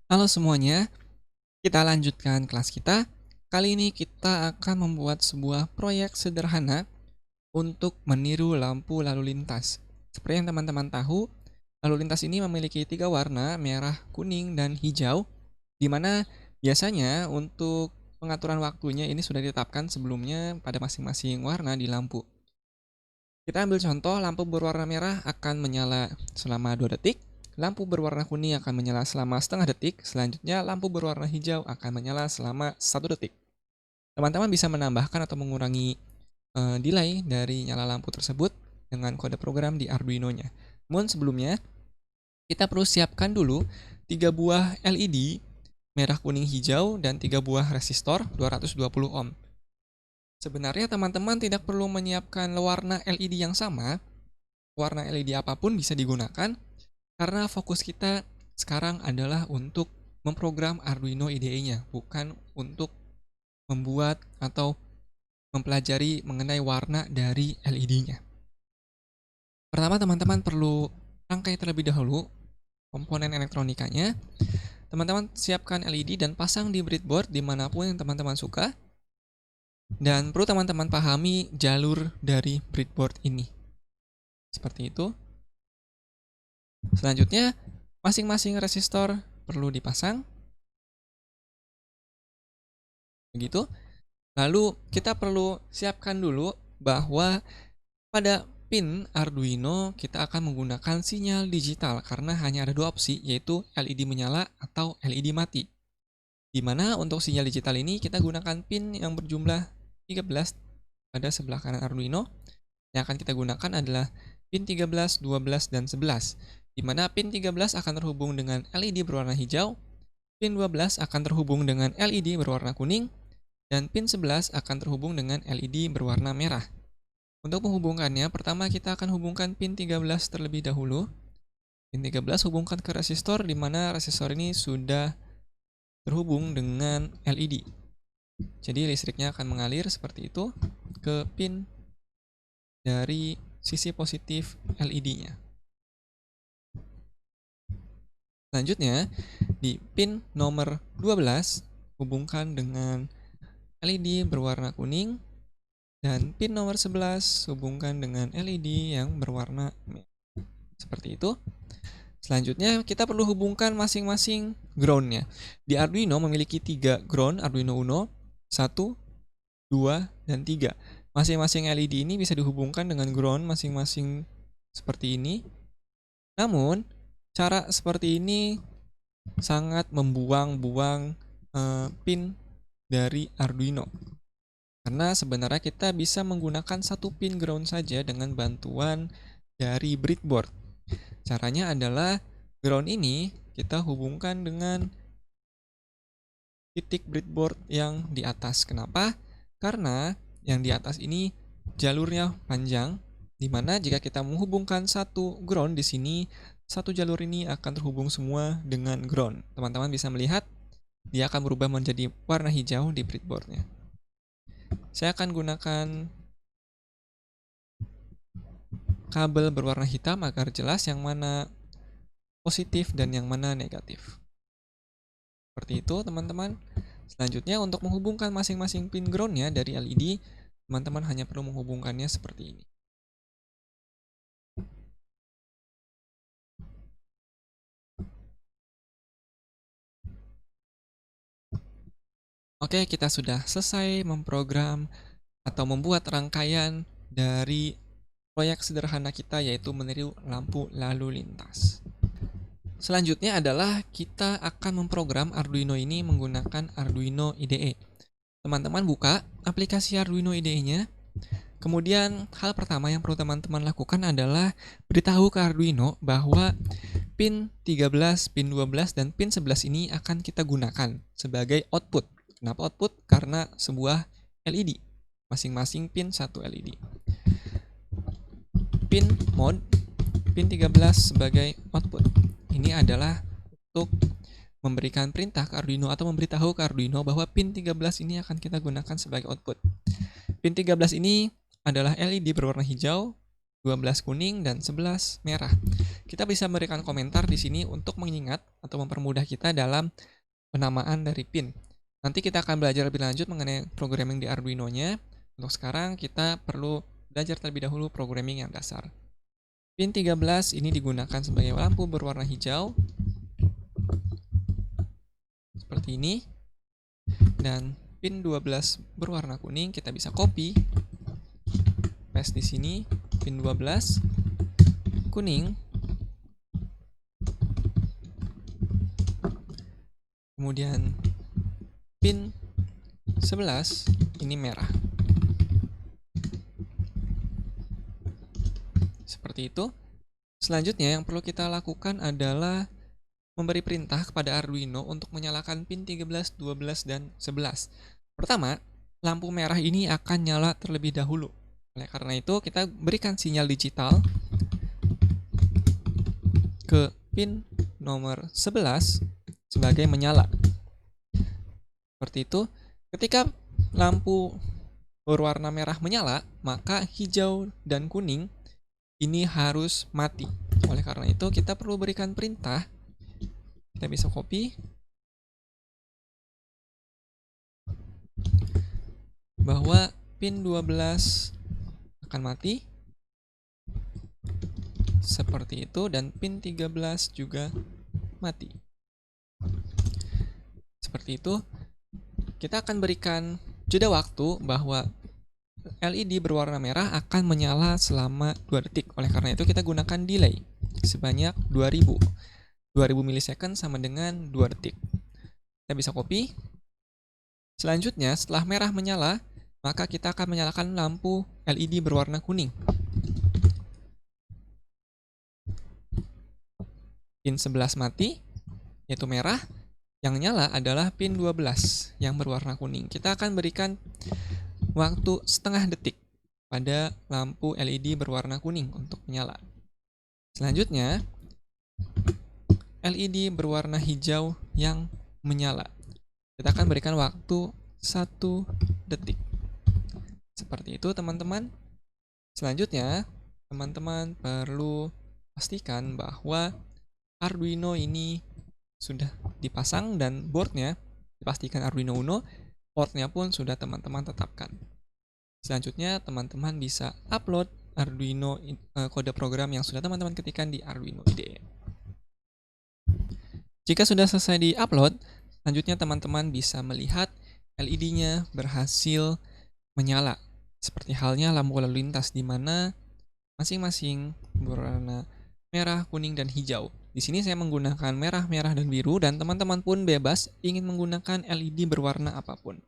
Halo semuanya, kita lanjutkan kelas kita. Kali ini kita akan membuat sebuah proyek sederhana untuk meniru lampu lalu lintas. Seperti yang teman-teman tahu, lalu lintas ini memiliki tiga warna, merah, kuning, dan hijau, di mana biasanya untuk pengaturan waktunya ini sudah ditetapkan sebelumnya pada masing-masing warna di lampu. Kita ambil contoh, lampu berwarna merah akan menyala selama 2 detik, lampu berwarna kuning akan menyala selama setengah detik, selanjutnya lampu berwarna hijau akan menyala selama 1 detik. Teman-teman bisa menambahkan atau mengurangi delay dari nyala lampu tersebut dengan kode program di Arduino-nya. Namun sebelumnya, kita perlu siapkan dulu 3 buah LED merah, kuning, hijau, dan 3 buah resistor 220 ohm. Sebenarnya teman-teman tidak perlu menyiapkan warna LED yang sama, warna LED apapun bisa digunakan, karena fokus kita sekarang adalah untuk memprogram Arduino IDE-nya, bukan untuk membuat atau mempelajari mengenai warna dari LED-nya. Pertama, teman-teman perlu rangkai terlebih dahulu komponen elektronikanya. Teman-teman siapkan LED dan pasang di breadboard dimanapun yang teman-teman suka. Dan perlu teman-teman pahami jalur dari breadboard ini. Seperti itu. Selanjutnya, masing-masing resistor perlu dipasang. Begitu. Lalu kita perlu siapkan dulu bahwa pada pin Arduino kita akan menggunakan sinyal digital karena hanya ada dua opsi, yaitu LED menyala atau LED mati. Di mana untuk sinyal digital ini kita gunakan pin yang berjumlah 13 pada sebelah kanan Arduino. Yang akan kita gunakan adalah pin 13, 12, dan 11. Di mana pin 13 akan terhubung dengan LED berwarna hijau, pin 12 akan terhubung dengan LED berwarna kuning, dan pin 11 akan terhubung dengan LED berwarna merah. Untuk menghubungkannya, pertama kita akan hubungkan pin 13 terlebih dahulu. Pin 13 hubungkan ke resistor, di mana resistor ini sudah terhubung dengan LED. Jadi listriknya akan mengalir seperti itu ke pin dari sisi positif LED-nya. Selanjutnya, di pin nomor 12 hubungkan dengan LED berwarna kuning, dan pin nomor 11 hubungkan dengan LED yang berwarna merah. Seperti itu. Selanjutnya kita perlu hubungkan masing-masing ground-nya. Di Arduino memiliki 3 ground Arduino Uno, 1, 2, dan 3. Masing-masing LED ini bisa dihubungkan dengan ground masing-masing seperti ini. Namun, cara seperti ini sangat membuang-buang pin dari Arduino. Karena sebenarnya kita bisa menggunakan satu pin ground saja dengan bantuan dari breadboard. Caranya adalah ground ini kita hubungkan dengan titik breadboard yang di atas. Kenapa? Karena yang di atas ini jalurnya panjang, di mana jika kita menghubungkan satu ground di sini, satu jalur ini akan terhubung semua dengan ground. Teman-teman bisa melihat, dia akan berubah menjadi warna hijau di breadboardnya. Saya akan gunakan kabel berwarna hitam agar jelas yang mana positif dan yang mana negatif. Seperti itu teman-teman. Selanjutnya untuk menghubungkan masing-masing pin ground-nya dari LED, teman-teman hanya perlu menghubungkannya seperti ini. Oke, kita sudah selesai memprogram atau membuat rangkaian dari proyek sederhana kita, yaitu meniru lampu lalu lintas. Selanjutnya adalah kita akan memprogram Arduino ini menggunakan Arduino IDE. Teman-teman buka aplikasi Arduino IDE-nya. Kemudian hal pertama yang perlu teman-teman lakukan adalah beritahu ke Arduino bahwa pin 13, pin 12, dan pin 11 ini akan kita gunakan sebagai output. Kenapa output? Karena sebuah LED. Masing-masing pin satu LED. Pin mode, pin 13 sebagai output. Ini adalah untuk memberikan perintah ke Arduino atau memberitahu ke Arduino bahwa pin 13 ini akan kita gunakan sebagai output. Pin 13 ini adalah LED berwarna hijau, 12 kuning, dan 11 merah. kita bisa memberikan komentar di sini untuk mengingat atau mempermudah kita dalam penamaan dari pin. Nanti kita akan belajar lebih lanjut mengenai programming di Arduino-nya. Untuk sekarang kita perlu belajar terlebih dahulu programming yang dasar. Pin 13 ini digunakan sebagai lampu berwarna hijau seperti ini. Dan pin 12 berwarna kuning kita bisa copy, paste di sini, pin 12 kuning. Kemudian pin 11 ini merah. Seperti itu. Selanjutnya yang perlu kita lakukan adalah memberi perintah kepada Arduino untuk menyalakan pin 13, 12, dan 11. Pertama, lampu merah ini akan nyala terlebih dahulu. Oleh karena itu, kita berikan sinyal digital ke pin nomor 11 sebagai menyala. Seperti itu. Ketika lampu berwarna merah menyala, maka hijau dan kuning ini harus mati. Oleh karena itu, kita perlu berikan perintah. Kita bisa copy bahwa pin 12 akan mati. Seperti itu, dan pin 13 juga mati. Seperti itu. Kita akan berikan jeda waktu bahwa LED berwarna merah akan menyala selama 2 detik. Oleh karena itu kita gunakan delay sebanyak 2000. 2000 milisecond sama dengan 2 detik. Kita bisa copy. Selanjutnya setelah merah menyala, maka kita akan menyalakan lampu LED berwarna kuning. Pin 11 mati, yaitu merah. Yang nyala adalah pin 12 yang berwarna kuning. Kita akan berikan waktu setengah detik pada lampu LED berwarna kuning untuk menyala. Selanjutnya, LED berwarna hijau yang menyala. Kita akan berikan waktu 1 detik. Seperti itu, teman-teman. Selanjutnya, teman-teman perlu pastikan bahwa Arduino ini sudah dipasang dan boardnya dipastikan Arduino Uno, portnya pun sudah teman-teman tetapkan. Selanjutnya teman-teman bisa upload Arduino kode program yang sudah teman-teman ketikkan di Arduino IDE. Jika sudah selesai di-upload, selanjutnya teman-teman bisa melihat LED-nya berhasil menyala. Seperti halnya lampu lalu lintas di mana masing-masing berwarna merah, kuning, dan hijau. Di sini saya menggunakan merah, dan biru, dan teman-teman pun bebas ingin menggunakan LED berwarna apapun.